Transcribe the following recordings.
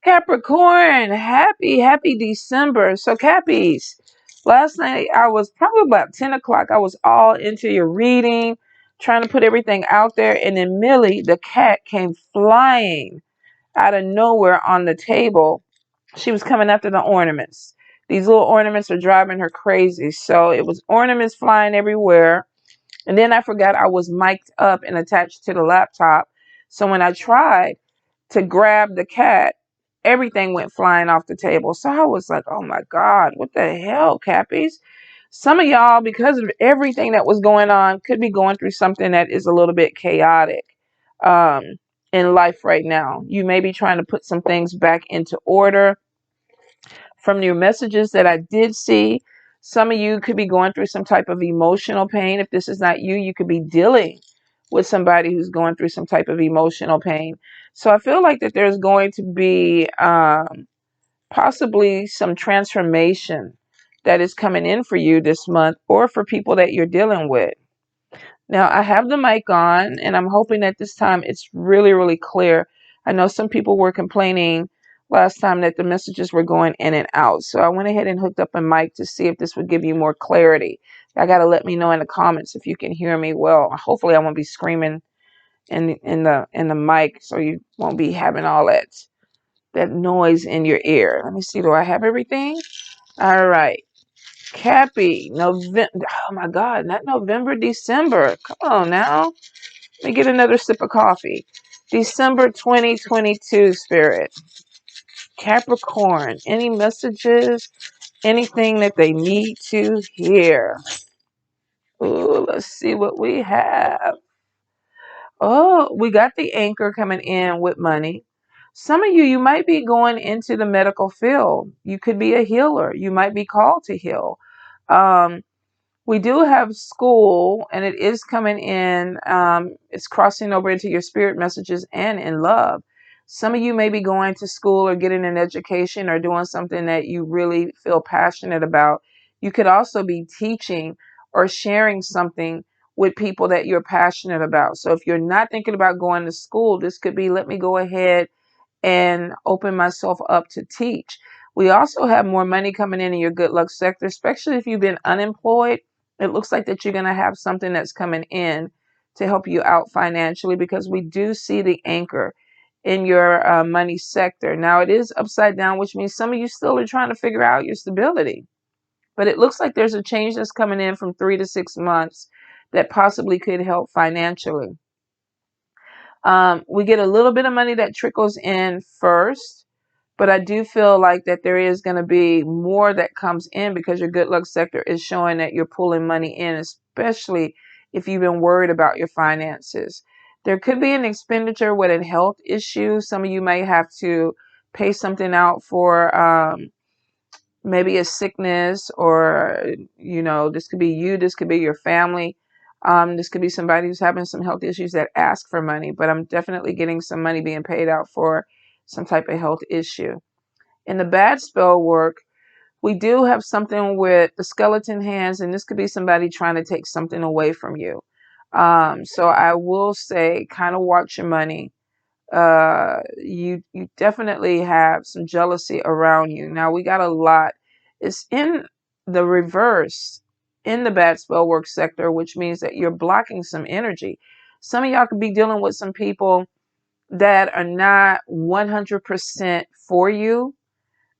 Capricorn, happy December. So Cappies, last night I was probably about 10 o'clock. I was all into your reading, trying to put everything out there. And then Millie, the cat, came flying out of nowhere on the table. She was coming after the ornaments. These little ornaments are driving her crazy. So it was ornaments flying everywhere. And then I forgot I was mic'd up and attached to the laptop. So when I tried to grab the cat, everything went flying off the table. So I was like, oh my God, what the hell, Cappies? Some of y'all, because of everything that was going on, could be going through something that is a little bit chaotic um, in life right now. You may be trying to put some things back into order. From your messages that I did see, some of you could be going through some type of emotional pain. If this is not you, you could be dealing with somebody who's going through some type of emotional pain. So I feel like that there's going to be possibly some transformation that is coming in for you this month or for people that you're dealing with. Now, I have the mic on, and I'm hoping that this time it's really, really clear. I know some people were complaining last time that the messages were going in and out. So I went ahead and hooked up a mic to see if this would give you more clarity. I got to let me know in the comments if you can hear me well. Hopefully I won't be screaming in the mic, so you won't be having all that noise in your ear. Let me see. Do I have everything? All right. Cappy, November. Oh my God, not November, December. Come on now. Let me get another sip of coffee. December 2022, Spirit. Capricorn, any messages, anything that they need to hear? Ooh, let's see what we have. Oh, we got the anchor coming in with money. Some of you might be going into the medical field. You could be a healer. You might be called to heal. Um, We do have school, and it is coming in. It's crossing over into your spirit messages and in love. Some of you may be going to school or getting an education or doing something that you really feel passionate about. You could also be teaching or sharing something with people that you're passionate about. So if you're not thinking about going to school, this could be, let me go ahead and open myself up to teach. We also have more money coming in your good luck sector, especially if you've been unemployed. It looks like that you're going to have something that's coming in to help you out financially, because we do see the anchor in your money sector. Now it is upside down, which means some of you still are trying to figure out your stability. But it looks like there's a change that's coming in from 3 to 6 months that possibly could help financially. We get a little bit of money that trickles in first, but I do feel like that there is going to be more that comes in because your good luck sector is showing that you're pulling money in, especially if you've been worried about your finances. There could be an expenditure with a health issue. Some of you may have to pay something out for maybe a sickness, or this could be you, this could be your family, this could be somebody who's having some health issues that ask for money. But I'm definitely getting some money being paid out for some type of health issue. In the bad spell work, we do have something with the skeleton hands, and this could be somebody trying to take something away from you. So I will say, kind of watch your money. You definitely have some jealousy around you. Now we got a lot. It's in the reverse in the bad spell work sector, which means that you're blocking some energy. Some of y'all could be dealing with some people that are not 100% for you,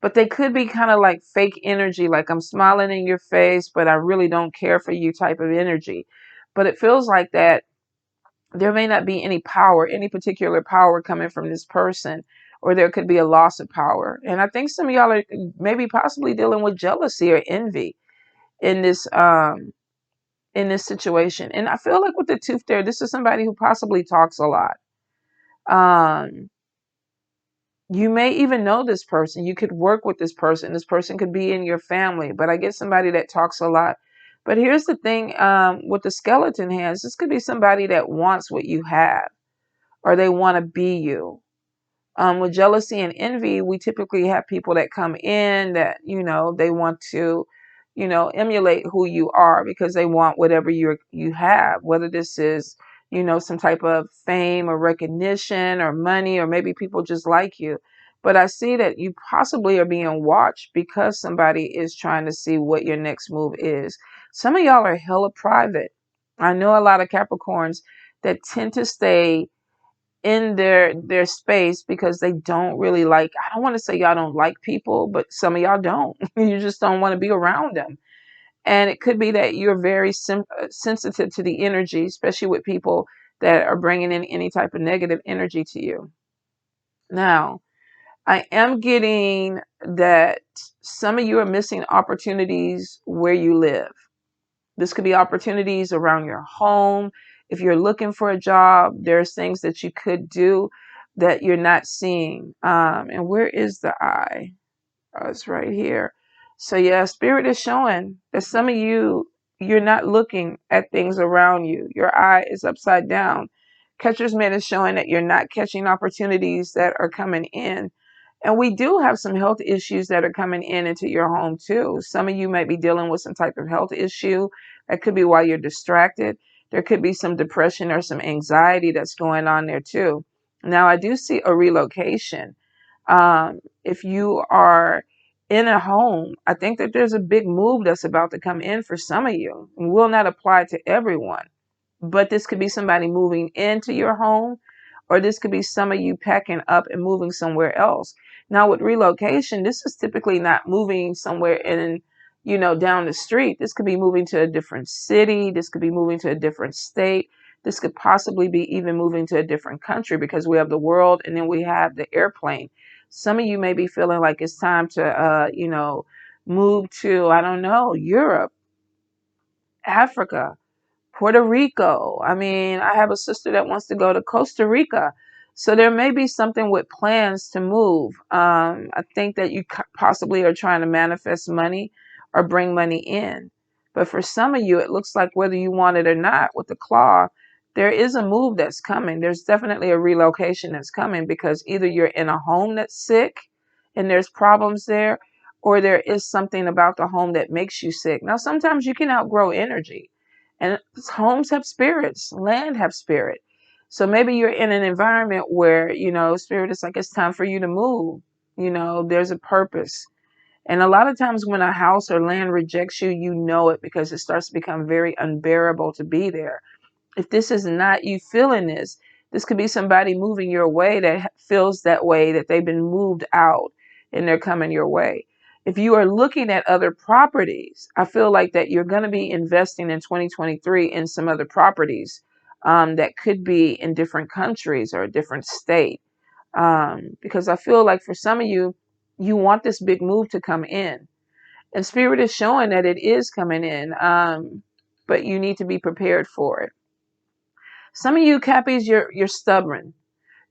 but they could be kind of like fake energy, like I'm smiling in your face, but I really don't care for you type of energy. But it feels like that there may not be any power, any particular power coming from this person, or there could be a loss of power. And I think some of y'all are maybe possibly dealing with jealousy or envy in this situation. And I feel like with the tooth there, this is somebody who possibly talks a lot. Um, you may even know this person. You could work with this person. This person could be in your family, but I get somebody that talks a lot. But here's the thing, with the skeleton hands, this could be somebody that wants what you have, or they want to be you. With jealousy and envy, we typically have people that come in that, they want to, emulate who you are because they want whatever you have, whether this is, some type of fame or recognition or money, or maybe people just like you. But I see that you possibly are being watched because somebody is trying to see what your next move is. Some of y'all are hella private. I know a lot of Capricorns that tend to stay in their space because they don't really like, I don't want to say y'all don't like people, but some of y'all don't. You just don't want to be around them. And it could be that you're very sensitive to the energy, especially with people that are bringing in any type of negative energy to you. Now, I am getting that some of you are missing opportunities where you live. This could be opportunities around your home. If you're looking for a job, there's things that you could do that you're not seeing. And where is the eye? Oh, it's right here. So yeah, Spirit is showing that some of you, you're not looking at things around you. Your eye is upside down. Catcher's mitt is showing that you're not catching opportunities that are coming in. And we do have some health issues that are coming in into your home too. Some of you might be dealing with some type of health issue. That could be why you're distracted. There could be some depression or some anxiety that's going on there too. Now, I do see a relocation. If you are in a home, I think that there's a big move that's about to come in for some of you. It will not apply to everyone, but this could be somebody moving into your home, or this could be some of you packing up and moving somewhere else. Now, with relocation, this is typically not moving somewhere in, down the street. This could be moving to a different city. This could be moving to a different state. This could possibly be even moving to a different country, because we have the world and then we have the airplane. Some of you may be feeling like it's time to, move to, I don't know, Europe, Africa, Puerto Rico. I mean, I have a sister that wants to go to Costa Rica. So there may be something with plans to move. I think that you possibly are trying to manifest money or bring money in. But for some of you, it looks like whether you want it or not, with the claw, there is a move that's coming. There's definitely a relocation that's coming, because either you're in a home that's sick and there's problems there, or there is something about the home that makes you sick. Now, sometimes you can outgrow energy. And homes have spirits, land have spirit. So maybe you're in an environment where, spirit is like, it's time for you to move. There's a purpose. And a lot of times when a house or land rejects you, you know it, because it starts to become very unbearable to be there. If this is not you feeling this could be somebody moving your way that feels that way, that they've been moved out and they're coming your way. If you are looking at other properties, I feel like that you're going to be investing in 2023 in some other properties that could be in different countries or a different state. Because I feel like for some of you, you want this big move to come in. And Spirit is showing that it is coming in, but you need to be prepared for it. Some of you Cappies, you're stubborn.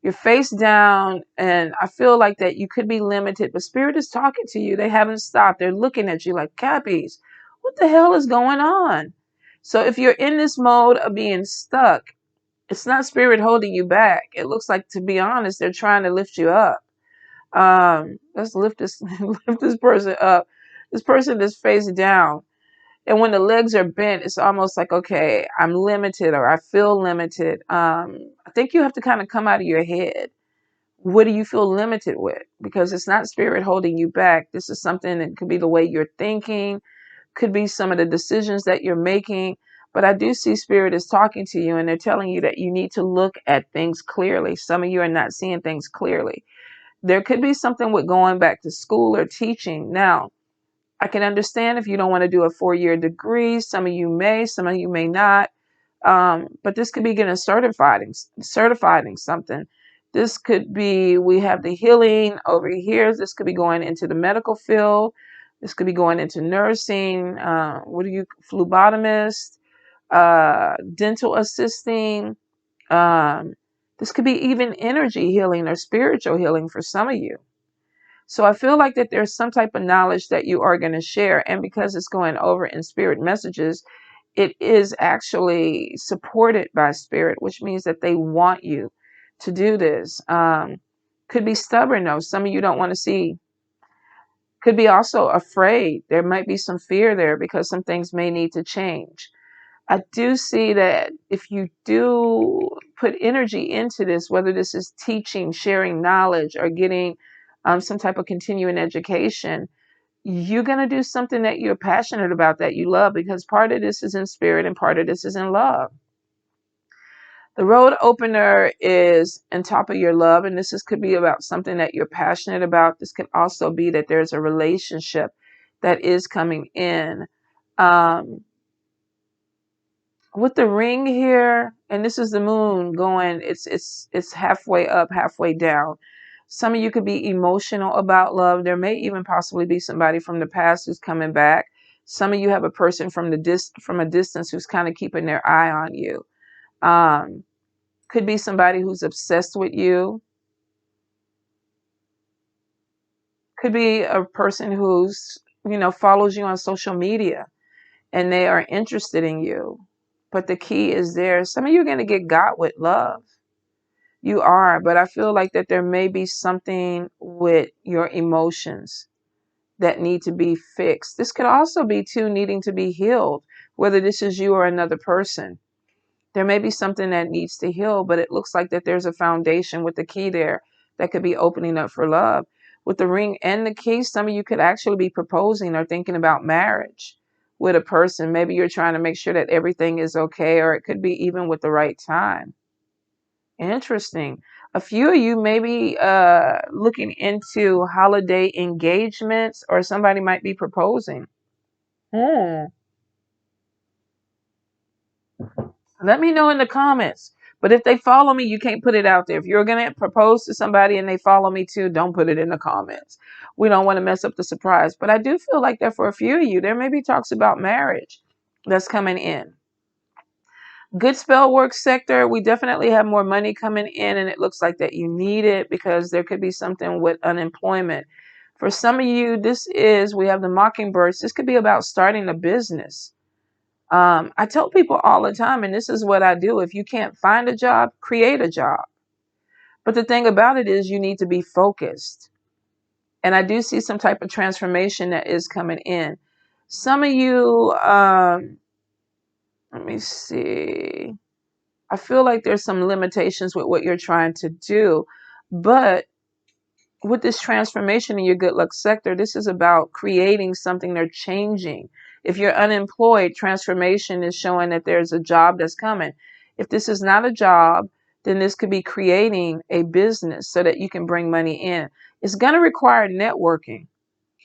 You're face down, and I feel like that you could be limited, but Spirit is talking to you. They haven't stopped. They're looking at you like, Cappies, what the hell is going on? So if you're in this mode of being stuck, it's not Spirit holding you back. It looks like, to be honest, they're trying to lift you up. Let's lift this lift this person up. This person is face down. And when the legs are bent, it's almost like, okay, I'm limited, or I feel limited. I think you have to kind of come out of your head. What do you feel limited with? Because it's not Spirit holding you back. This is something that could be the way you're thinking, could be some of the decisions that you're making. But I do see Spirit is talking to you, and they're telling you that you need to look at things clearly. Some of you are not seeing things clearly. There could be something with going back to school or teaching. Now, I can understand if you don't want to do a 4-year degree. Some of you may, some of you may not. But this could be getting certified in something. This could be, we have the healing over here. This could be going into the medical field. This could be going into nursing. Phlebotomist, dental assisting. This could be even energy healing or spiritual healing for some of you. So I feel like that there's some type of knowledge that you are going to share. And because it's going over in Spirit messages, it is actually supported by Spirit, which means that they want you to do this. Could be stubborn, though. Some of you don't want to see. Could be also afraid. There might be some fear there because some things may need to change. I do see that if you do put energy into this, whether this is teaching, sharing knowledge, or getting some type of continuing education, you're going to do something that you're passionate about, that you love, because part of this is in spirit and part of this is in love. The road opener is on top of your love, and could be about something that you're passionate about. This could also be that there's a relationship that is coming in. With the ring here, and this is the moon going, it's halfway up, halfway down. Some of you could be emotional about love. There may even possibly be somebody from the past who's coming back. Some of you have a person from a distance who's kind of keeping their eye on you. Could be somebody who's obsessed with you. Could be a person who's, follows you on social media and they are interested in you. But the key is there. Some of you are going to get got with love. You are, but I feel like that there may be something with your emotions that need to be fixed. This could also be too needing to be healed, whether this is you or another person. There may be something that needs to heal, but it looks like that there's a foundation with the key there that could be opening up for love. With the ring and the key, some of you could actually be proposing or thinking about marriage with a person. Maybe you're trying to make sure that everything is okay, or it could be even with the right time. Interesting. A few of you may be looking into holiday engagements, or somebody might be proposing. Let me know in the comments. But if they follow me, you can't put it out there. If you're going to propose to somebody and they follow me too, don't put it in the comments. We don't want to mess up the surprise. But I do feel like that for a few of you, there may be talks about marriage that's coming in. Good spell work sector, we definitely have more money coming in, and it looks like that you need it because there could be something with unemployment. For some of you, we have the mockingbirds. This could be about starting a business. I tell people all the time, and this is what I do. If you can't find a job, create a job. But the thing about it is you need to be focused. And I do see some type of transformation that is coming in. Some of you, let me see. I feel like there's some limitations with what you're trying to do. But with this transformation in your good luck sector, this is about creating something. They're changing. If you're unemployed, transformation is showing that there's a job that's coming. If this is not a job, then this could be creating a business so that you can bring money in. It's going to require networking.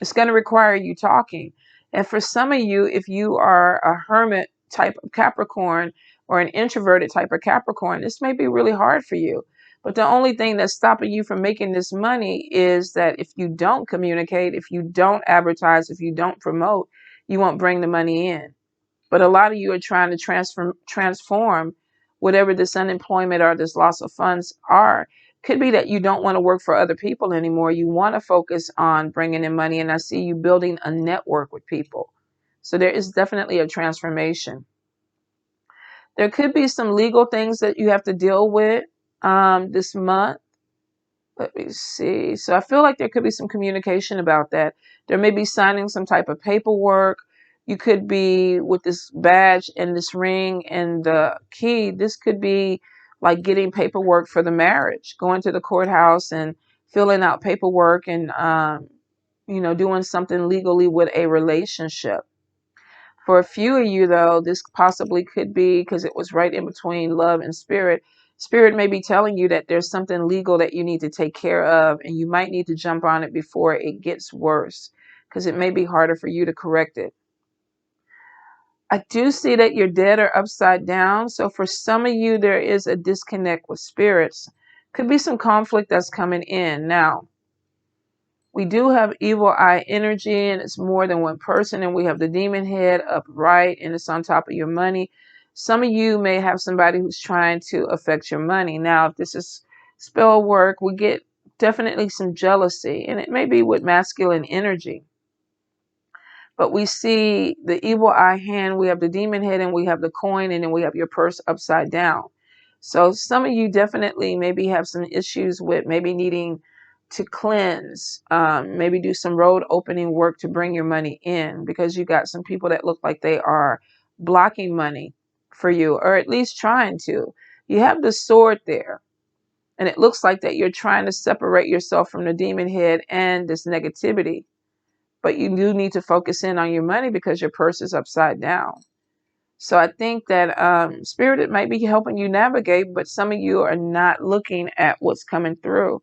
It's going to require you talking. And for some of you, if you are a hermit type of Capricorn or an introverted type of Capricorn, this may be really hard for you. But the only thing that's stopping you from making this money is that if you don't communicate, if you don't advertise, if you don't promote, you won't bring the money in. But a lot of you are trying to transform whatever this unemployment or this loss of funds are. Could be that you don't want to work for other people anymore. You want to focus on bringing in money. And I see you building a network with people. So there is definitely a transformation. There could be some legal things that you have to deal with this month. Let me see. So I feel like there could be some communication about that. There may be signing some type of paperwork. You could be with this badge and this ring and the key. This could be like getting paperwork for the marriage, going to the courthouse and filling out paperwork and, doing something legally with a relationship. For a few of you, though, this possibly could be because it was right in between love and spirit. Spirit may be telling you that there's something legal that you need to take care of, and you might need to jump on it before it gets worse because it may be harder for you to correct it. I do see that your dead are upside down. So for some of you, there is a disconnect with spirits. Could be some conflict that's coming in. Now, we do have evil eye energy, and it's more than one person, and we have the demon head upright, and it's on top of your money. Some of you may have somebody who's trying to affect your money. Now, if this is spell work, we get definitely some jealousy, and it may be with masculine energy. But we see the evil eye hand, we have the demon head, and we have the coin, and then we have your purse upside down. So some of you definitely maybe have some issues with maybe needing to cleanse, maybe do some road opening work to bring your money in, because you got some people that look like they are blocking money for you, or at least trying to. You have the sword there. And it looks like that you're trying to separate yourself from the demon head and this negativity. But you do need to focus in on your money because your purse is upside down. So I think that Spirit, it might be helping you navigate, but some of you are not looking at what's coming through.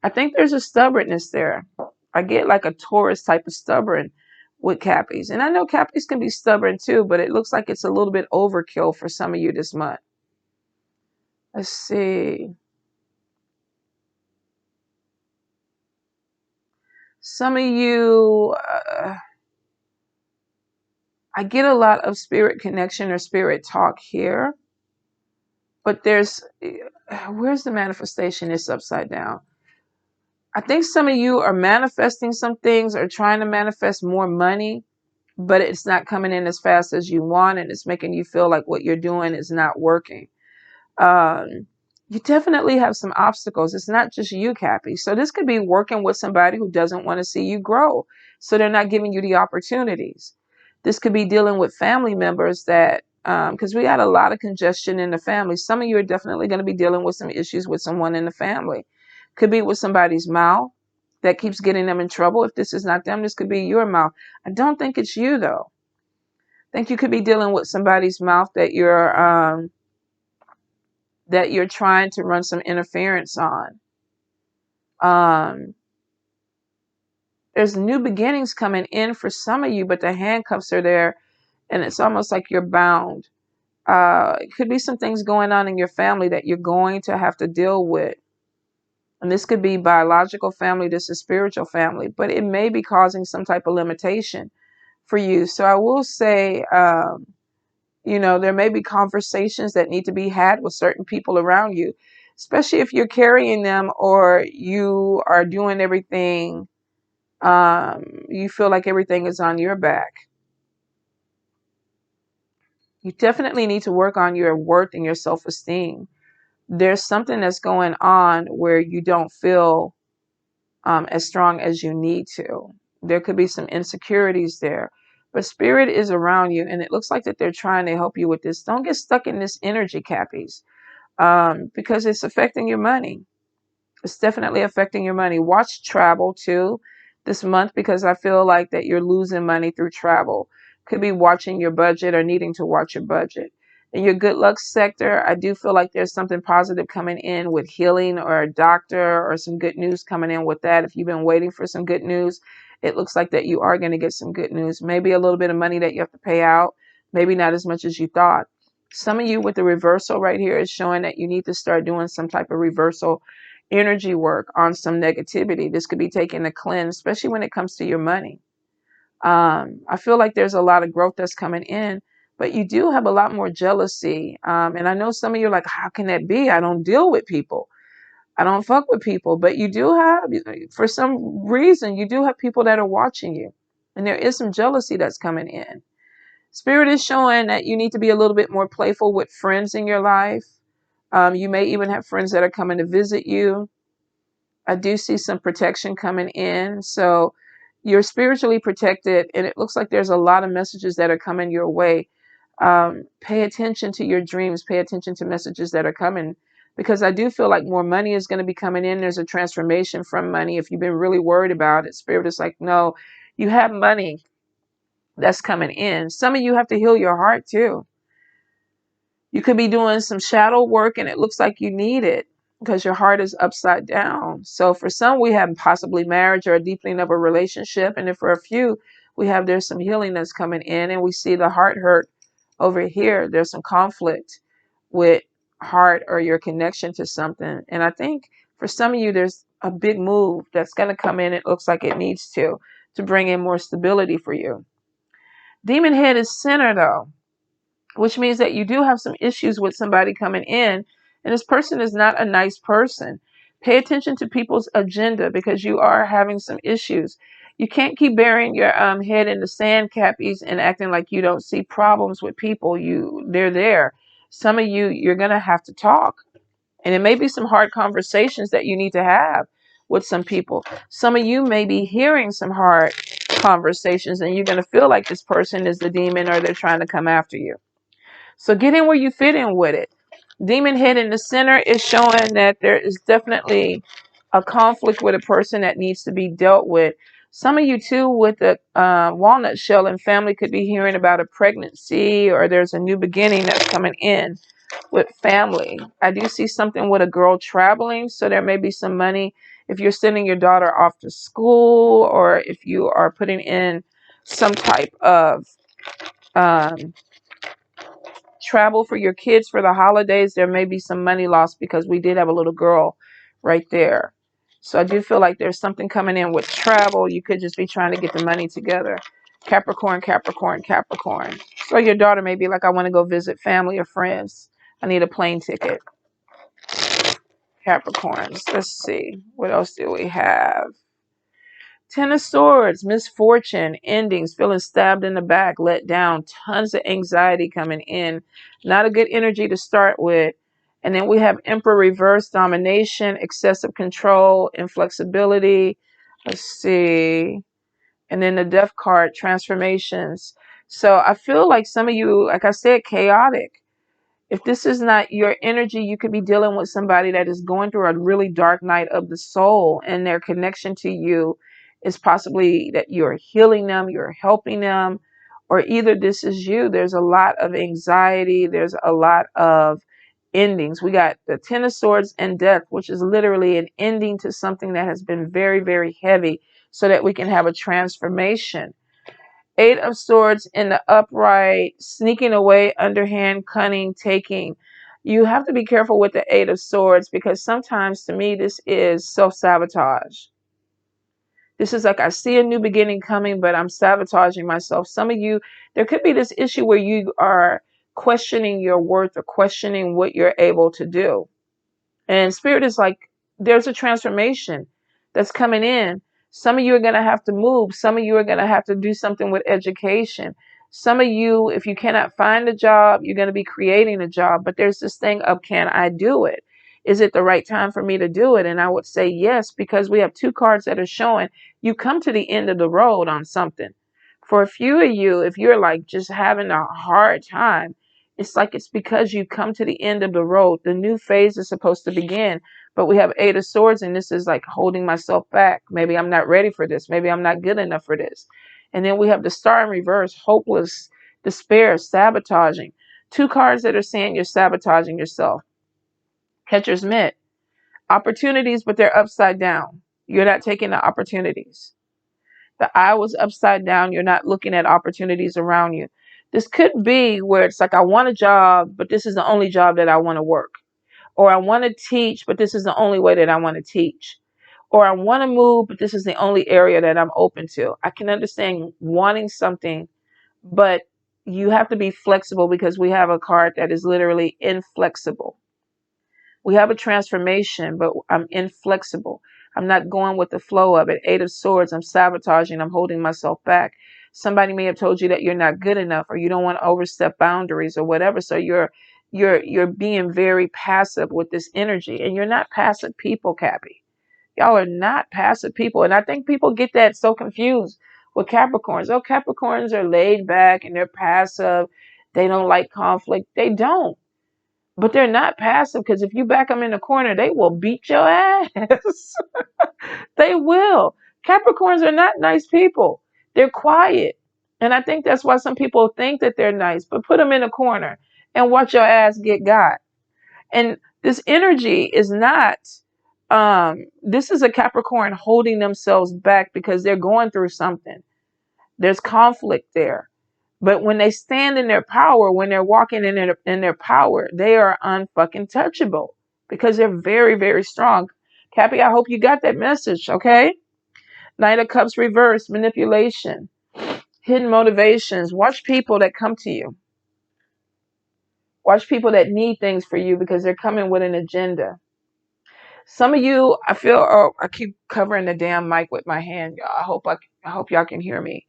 I think there's a stubbornness there. I get like a Taurus type of stubborn with Cappies. And I know Cappies can be stubborn too, but it looks like it's a little bit overkill for some of you this month. Let's see. Some of you, I get a lot of spirit connection or spirit talk here, but where's the manifestation? It's upside down. I think some of you are manifesting some things or trying to manifest more money, but it's not coming in as fast as you want, and it's making you feel like what you're doing is not working. You definitely have some obstacles. It's not just you, Cappy. So this could be working with somebody who doesn't want to see you grow. So they're not giving you the opportunities. This could be dealing with family members that, because we got a lot of congestion in the family. Some of you are definitely going to be dealing with some issues with someone in the family. Could be with somebody's mouth that keeps getting them in trouble. If this is not them, this could be your mouth. I don't think it's you, though. I think you could be dealing with somebody's mouth that you're trying to run some interference on. There's new beginnings coming in for some of you, but the handcuffs are there, and it's almost like you're bound. It could be some things going on in your family that you're going to have to deal with. And this could be biological family, this is spiritual family, but it may be causing some type of limitation for you. So I will say, there may be conversations that need to be had with certain people around you, especially if you're carrying them or you are doing everything. You feel like everything is on your back. You definitely need to work on your worth and your self-esteem. There's something that's going on where you don't feel as strong as you need to. There could be some insecurities there. But spirit is around you, and it looks like that they're trying to help you with this. Don't get stuck in this energy, Cappies, because it's affecting your money. It's definitely affecting your money. Watch travel too this month, because I feel like that you're losing money through travel. Could be watching your budget or needing to watch your budget. In your good luck sector, I do feel like there's something positive coming in with healing or a doctor or some good news coming in with that. If you've been waiting for some good news, it looks like that you are going to get some good news. Maybe a little bit of money that you have to pay out. Maybe not as much as you thought. Some of you with the reversal right here is showing that you need to start doing some type of reversal energy work on some negativity. This could be taking a cleanse, especially when it comes to your money. I feel like there's a lot of growth that's coming in, but you do have a lot more jealousy. And I know some of you are like, how can that be? I don't deal with people. I don't fuck with people. But you do have, for some reason, you do have people that are watching you. And there is some jealousy that's coming in. Spirit is showing that you need to be a little bit more playful with friends in your life. You may even have friends that are coming to visit you. I do see some protection coming in. So you're spiritually protected, and it looks like there's a lot of messages that are coming your way. Pay attention to your dreams. Pay attention to messages that are coming, because I do feel like more money is going to be coming in. There's a transformation from money. If you've been really worried about it, Spirit is like, no, you have money that's coming in. Some of you have to heal your heart too. You could be doing some shadow work, and it looks like you need it because your heart is upside down. So for some, we have possibly marriage or a deepening of a relationship. And then for a few, there's some healing that's coming in, and we see the heart hurt over here. There's some conflict with heart or your connection to something. And I think for some of you, there's a big move that's going to come in. It looks like it needs to bring in more stability for you. Demon head is center though, which means that you do have some issues with somebody coming in, and this person is not a nice person. Pay attention to people's agenda, because you are having some issues. You can't keep burying your head in the sand, Cappies, and acting like you don't see problems with people. They're there. Some of you, you're going to have to talk, and it may be some hard conversations that you need to have with some people. Some of you may be hearing some hard conversations, and you're going to feel like this person is the demon or they're trying to come after you. So get in where you fit in with it. Demon head in the center is showing that there is definitely a conflict with a person that needs to be dealt with. Some of you too with the walnut shell and family could be hearing about a pregnancy, or there's a new beginning that's coming in with family. I do see something with a girl traveling, so there may be some money if you're sending your daughter off to school, or if you are putting in some type of um, travel for your kids for the holidays. There may be some money lost because we did have a little girl right there. So I do feel like there's something coming in with travel. You could just be trying to get the money together. Capricorn, Capricorn, Capricorn. So your daughter may be like, I want to go visit family or friends. I need a plane ticket. Capricorns. Let's see. What else do we have? Ten of Swords, misfortune, endings, feeling stabbed in the back, let down, tons of anxiety coming in. Not a good energy to start with. And then we have Emperor reverse, domination, excessive control, inflexibility. Let's see. And then the Death card, transformations. So I feel like some of you, like I said, chaotic. If this is not your energy, you could be dealing with somebody that is going through a really dark night of the soul, and their connection to you is possibly that you're healing them, you're helping them, or either this is you. There's a lot of anxiety, there's a lot of endings. We got the Ten of Swords and Death, which is literally an ending to something that has been very, very heavy, so that we can have a transformation. Eight of Swords in the upright, sneaking away, underhand, cunning, taking. You have to be careful with the Eight of Swords, because sometimes to me this is self-sabotage. This is like, I see a new beginning coming, but I'm sabotaging myself. Some of you, there could be this issue where you are questioning your worth or questioning what you're able to do. And Spirit is like, there's a transformation that's coming in. Some of you are going to have to move. Some of you are going to have to do something with education. Some of you, if you cannot find a job, you're going to be creating a job. But there's this thing of, can I do it? Is it the right time for me to do it? And I would say yes, because we have two cards that are showing you come to the end of the road on something. For a few of you, if you're like just having a hard time, it's like it's because you come to the end of the road. The new phase is supposed to begin, but we have Eight of Swords, and this is like holding myself back. Maybe I'm not ready for this. Maybe I'm not good enough for this. And then we have the Star in reverse, hopeless, despair, sabotaging. Two cards that are saying you're sabotaging yourself. Catcher's mitt. Opportunities, but they're upside down. You're not taking the opportunities. The eye was upside down. You're not looking at opportunities around you. This could be where it's like, I want a job, but this is the only job that I want to work. Or I want to teach, but this is the only way that I want to teach. Or I want to move, but this is the only area that I'm open to. I can understand wanting something, but you have to be flexible, because we have a card that is literally inflexible. We have a transformation, but I'm inflexible. I'm not going with the flow of it. Eight of Swords, I'm sabotaging. I'm holding myself back. Somebody may have told you that you're not good enough, or you don't want to overstep boundaries or whatever. So you're being very passive with this energy, and you're not passive people, Cappy. Y'all are not passive people. And I think people get that so confused with Capricorns. Oh, Capricorns are laid back and they're passive. They don't like conflict. They don't. But they're not passive, because if you back them in the corner, they will beat your ass. They will. Capricorns are not nice people. They're quiet. And I think that's why some people think that they're nice, but put them in a corner and watch your ass get got. And this energy is not, this is a Capricorn holding themselves back because they're going through something. There's conflict there. But when they stand in their power, when they're walking in their power, they are unfucking touchable, because they're very, very strong. Cappy, I hope you got that message, okay? Knight of Cups reverse, manipulation, hidden motivations. Watch people that come to you. Watch people that need things for you, because they're coming with an agenda. Some of you, I feel, oh, I keep covering the damn mic with my hand, y'all. I hope y'all can hear me.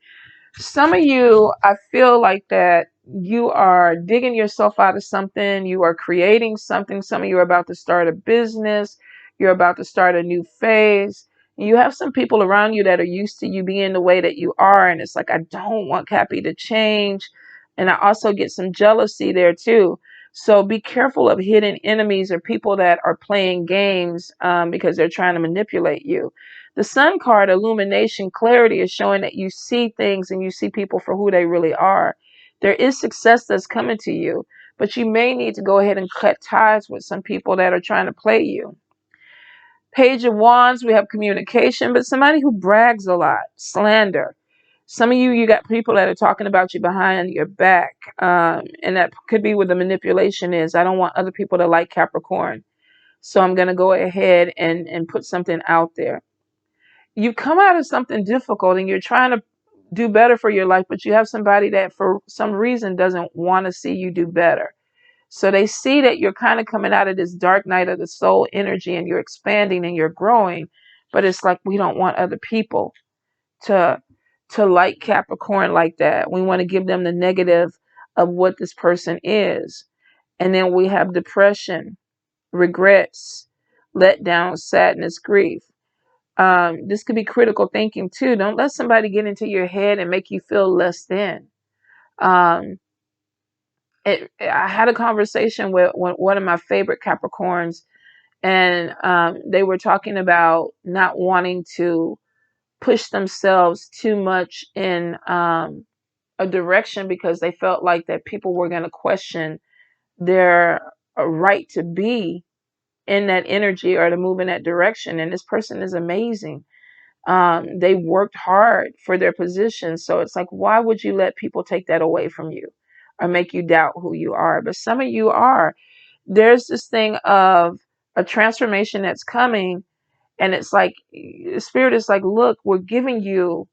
Some of you, I feel like that you are digging yourself out of something. You are creating something. Some of you are about to start a business. You're about to start a new phase. And you have some people around you that are used to you being the way that you are. And it's like, I don't want Cappy to change. And I also get some jealousy there too. So be careful of hidden enemies or people that are playing games because they're trying to manipulate you. The Sun card, illumination, clarity, is showing that you see things and you see people for who they really are. There is success that's coming to you, but you may need to go ahead and cut ties with some people that are trying to play you. Page of Wands, we have communication, but somebody who brags a lot, slander. Some of you, you got people that are talking about you behind your back, and that could be where the manipulation is. I don't want other people to like Capricorn, so I'm going to go ahead and put something out there. You come out of something difficult and you're trying to do better for your life, but you have somebody that for some reason doesn't want to see you do better. So they see that you're kind of coming out of this dark night of the soul energy and you're expanding and you're growing, but it's like we don't want other people to like Capricorn like that. We want to give them the negative of what this person is. And then we have depression, regrets, letdown, sadness, grief. This could be critical thinking too. Don't let somebody get into your head and make you feel less than. Um, I had a conversation with one of my favorite Capricorns, and they were talking about not wanting to push themselves too much in a direction because they felt like that people were going to question their right to be in that energy or to move in that direction. And this person is amazing. They worked hard for their position. So it's like, why would you let people take that away from you or make you doubt who you are? But some of you are. There's this thing of a transformation that's coming. And it's like, Spirit is like, look, we're giving you.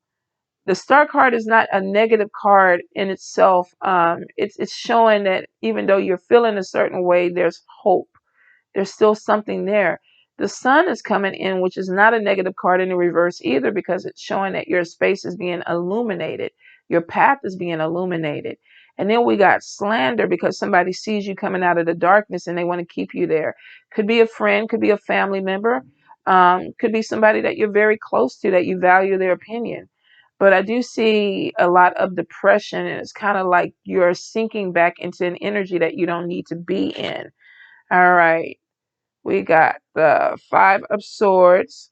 The Star card is not a negative card in itself. It's showing that even though you're feeling a certain way, there's hope. There's still something there. The Sun is coming in, which is not a negative card in the reverse either, because it's showing that your space is being illuminated. Your path is being illuminated. And then we got slander because somebody sees you coming out of the darkness and they want to keep you there. Could be a friend, could be a family member, could be somebody that you're very close to that you value their opinion. But I do see a lot of depression, and it's kind of like you're sinking back into an energy that you don't need to be in. All right. We got the Five of Swords.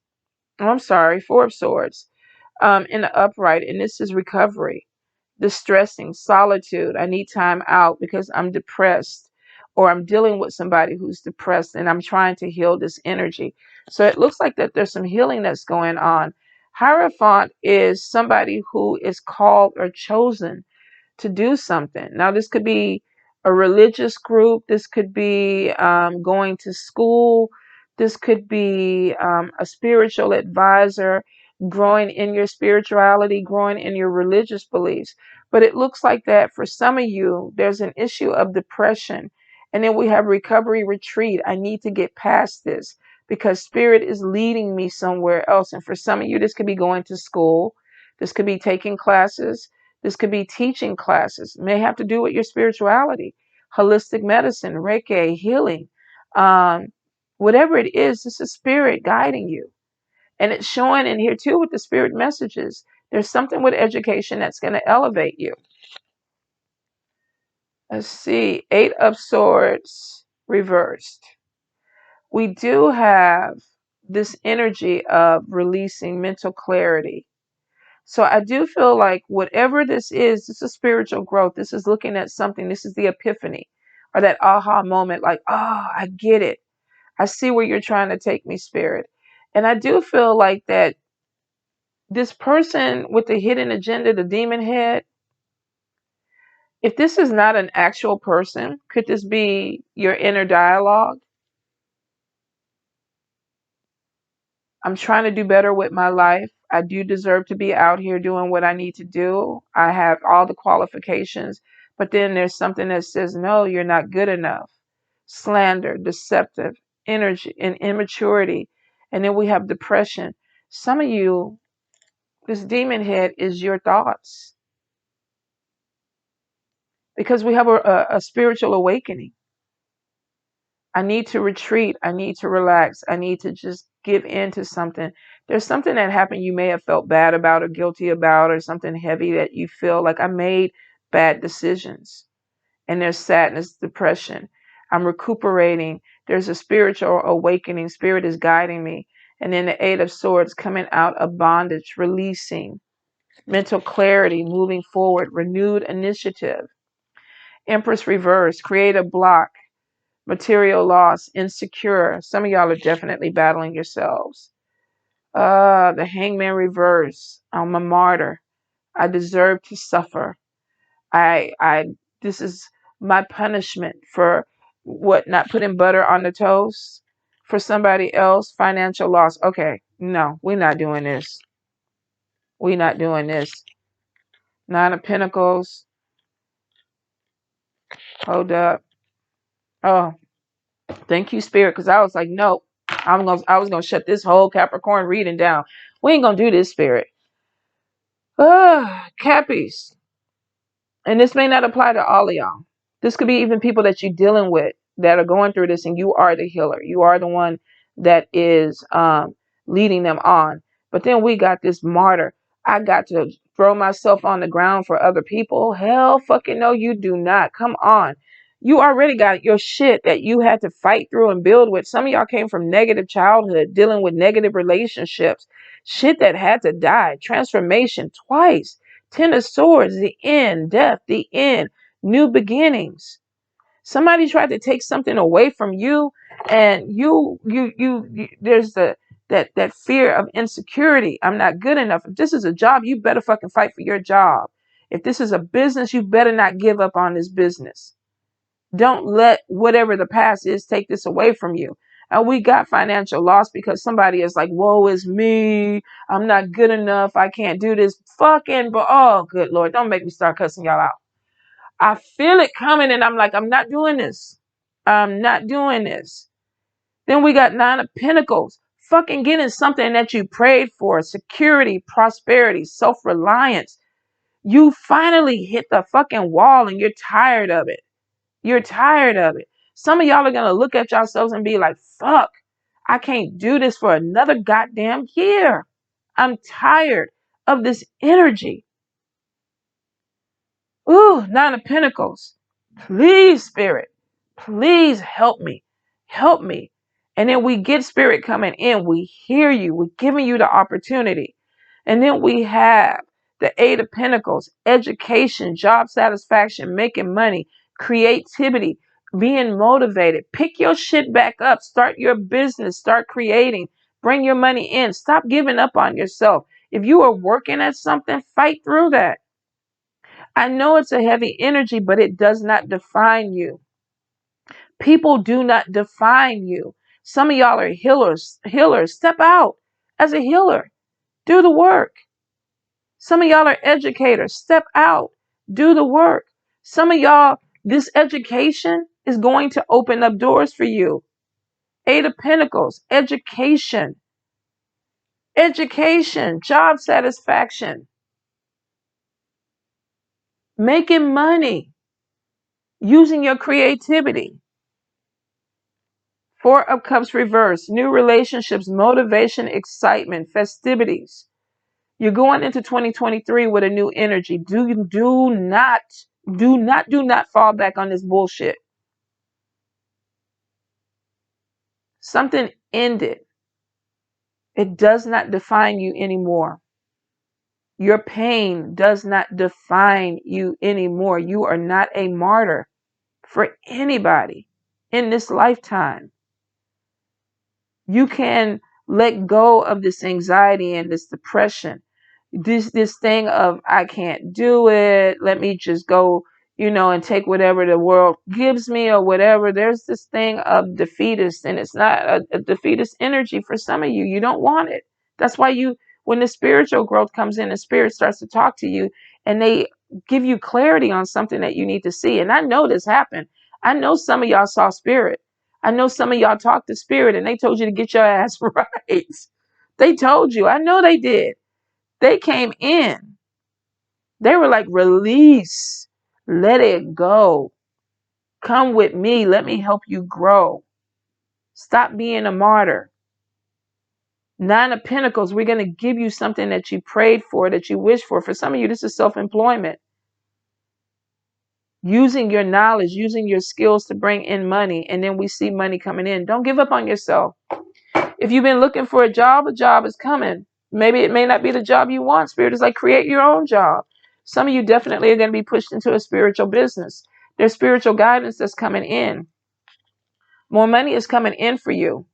Oh, I'm sorry, Four of Swords in the upright. And this is recovery, distressing, solitude. I need time out because I'm depressed or I'm dealing with somebody who's depressed and I'm trying to heal this energy. So it looks like that there's some healing that's going on. Hierophant is somebody who is called or chosen to do something. Now, this could be a religious group. This could be going to school. This could be a spiritual advisor, growing in your spirituality, growing in your religious beliefs. But it looks like that for some of you, there's an issue of depression. And then we have recovery retreat. I need to get past this because spirit is leading me somewhere else. And for some of you, this could be going to school. This could be taking classes. This could be teaching classes. It may have to do with your spirituality, holistic medicine, Reiki, healing. Um, Whatever it is, this is spirit guiding you. And it's showing in here too with the spirit messages. There's something with education that's going to elevate you. Let's see. Eight of Swords reversed. We do have this energy of releasing mental clarity. So I do feel like whatever this is spiritual growth. This is looking at something. This is the epiphany or that aha moment like, oh, I get it. I see where you're trying to take me, spirit. And I do feel like that this person with the hidden agenda, the demon head, if this is not an actual person, could this be your inner dialogue? I'm trying to do better with my life. I do deserve to be out here doing what I need to do. I have all the qualifications, but then there's something that says, no, you're not good enough. Slander, deceptive, energy, and immaturity. And then we have depression. Some of you, this demon head is your thoughts because we have a spiritual awakening. I need to retreat. I need to relax. I need to just give in to something. There's something that happened you may have felt bad about or guilty about or something heavy that you feel like I made bad decisions. And there's sadness, depression. I'm recuperating. There's a spiritual awakening. Spirit is guiding me. And then the Eight of Swords, coming out of bondage, releasing. Mental clarity, moving forward, renewed initiative. Empress reverse, creative block, material loss, insecure. Some of y'all are definitely battling yourselves. The Hangman reverse, I'm a martyr. I deserve to suffer. I this is my punishment for what, not putting butter on the toast for somebody else. Financial loss. Okay, no, we're not doing this. We're not doing this. Nine of Pentacles. Hold up. Oh, thank you, Spirit, because I was like, nope. I was gonna shut this whole Capricorn reading down. We ain't gonna do this, Spirit. Cappies. And this may not apply to all of y'all. This could be even people that you're dealing with that are going through this, and you are the healer. You are the one that is leading them on. But then we got this martyr. I got to throw myself on the ground for other people. Hell fucking no, you do not. Come on. You already got your shit that you had to fight through and build with. Some of y'all came from negative childhood, dealing with negative relationships, shit that had to die, transformation twice. Ten of Swords, the end, death, the end, new beginnings. Somebody tried to take something away from you, and you there's that fear of insecurity. I'm not good enough. If this is a job, you better fucking fight for your job. If this is a business, you better not give up on this business. Don't let whatever the past is take this away from you. And we got financial loss because somebody is like, woe is me. I'm not good enough. I can't do this. Fucking, but oh, good Lord. Don't make me start cussing y'all out. I feel it coming and I'm like, I'm not doing this. I'm not doing this. Then we got Nine of Pentacles. Fucking getting something that you prayed for. Security, prosperity, self-reliance. You finally hit the fucking wall and you're tired of it. You're tired of it. Some of y'all are going to look at yourselves and be like, fuck, I can't do this for another goddamn year. I'm tired of this energy. Ooh, Nine of Pentacles. Please, Spirit, please help me. Help me. And then we get Spirit coming in. We hear you. We're giving you the opportunity. And then we have the Eight of Pentacles, education, job satisfaction, making money, creativity, being motivated. Pick your shit back up. Start your business. Start creating. Bring your money in. Stop giving up on yourself. If you are working at something, fight through that. I know it's a heavy energy, but it does not define you. People do not define you. Some of y'all are healers. Healers, step out as a healer. Do the work. Some of y'all are educators. Step out. Do the work. Some of y'all, this education is going to open up doors for you. Eight of Pentacles, education. Education, job satisfaction. Making money. Using your creativity. Four of Cups reverse, new relationships, motivation, excitement, festivities. You're going into 2023 with a new energy. Do not fall back on this bullshit. Something ended. It does not define you anymore. Your pain does not define you anymore. You are not a martyr for anybody in this lifetime. You can let go of this anxiety and this depression, this thing of I can't do it. Let me just go, and take whatever the world gives me or whatever. There's this thing of defeatist, and it's not a defeatist energy for some of you. You don't want it. That's why when the spiritual growth comes in, the spirit starts to talk to you and they give you clarity on something that you need to see. And I know this happened. I know some of y'all saw spirit. I know some of y'all talked to spirit and they told you to get your ass right. They told you. I know they did. They came in. They were like, release. Let it go. Come with me. Let me help you grow. Stop being a martyr. Nine of Pentacles, we're going to give you something that you prayed for, that you wished for. For some of you, this is self-employment. using your knowledge, using your skills to bring in money, and then we see money coming in. Don't give up on yourself. If you've been looking for a job is coming. Maybe it may not be the job you want. Spirit is like, create your own job. Some of you definitely are going to be pushed into a spiritual business. There's spiritual guidance that's coming in. More money is coming in for you.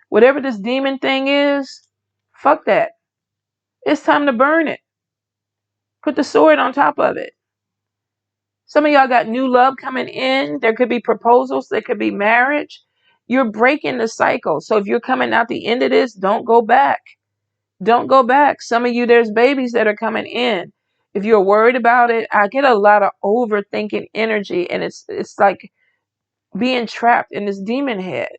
Whatever this demon thing is, fuck that. It's time to burn it. Put the sword on top of it. Some of y'all got new love coming in. There could be proposals. There could be marriage. You're breaking the cycle. So if you're coming out the end of this, don't go back. Don't go back. Some of you, there's babies that are coming in. If you're worried about it, I get a lot of overthinking energy, and it's like being trapped in this demon head.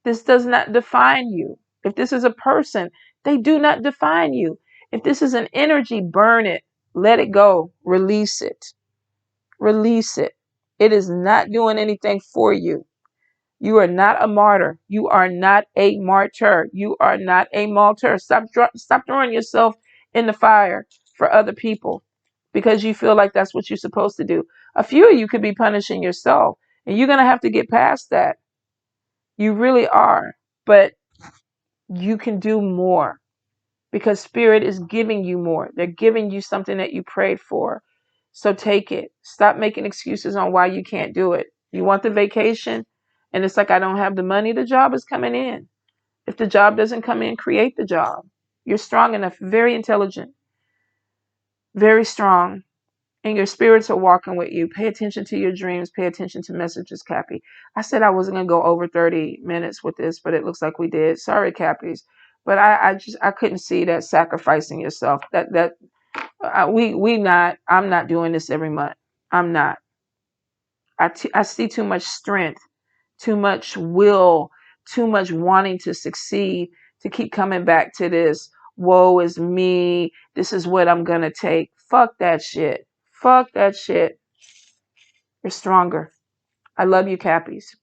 This does not define you. If this is a person, they do not define you. If this is an energy, burn it. Let it go. Release it. Release it. It is not doing anything for you. You are not a martyr. You are not a martyr. You are not a martyr. Stop throwing yourself in the fire for other people because you feel like that's what you're supposed to do. A few of you could be punishing yourself, and you're going to have to get past that. You really are. But you can do more because Spirit is giving you more. They're giving you something that you prayed for. So take it. Stop making excuses on why you can't do it. You want the vacation, and it's like, I don't have the money. The job is coming in. If the job doesn't come in, create the job. You're strong enough, very intelligent, very strong, and your spirits are walking with you. Pay attention to your dreams. Pay attention to messages, Cappy. I said I wasn't going to go over 30 minutes with this, but it looks like we did. Sorry, Cappies. But I couldn't see that sacrificing yourself. I'm not doing this every month. I'm not. I see too much strength, too much will, too much wanting to succeed to keep coming back to this. Woe is me. This is what I'm going to take. Fuck that shit. Fuck that shit. You're stronger. I love you, Cappies.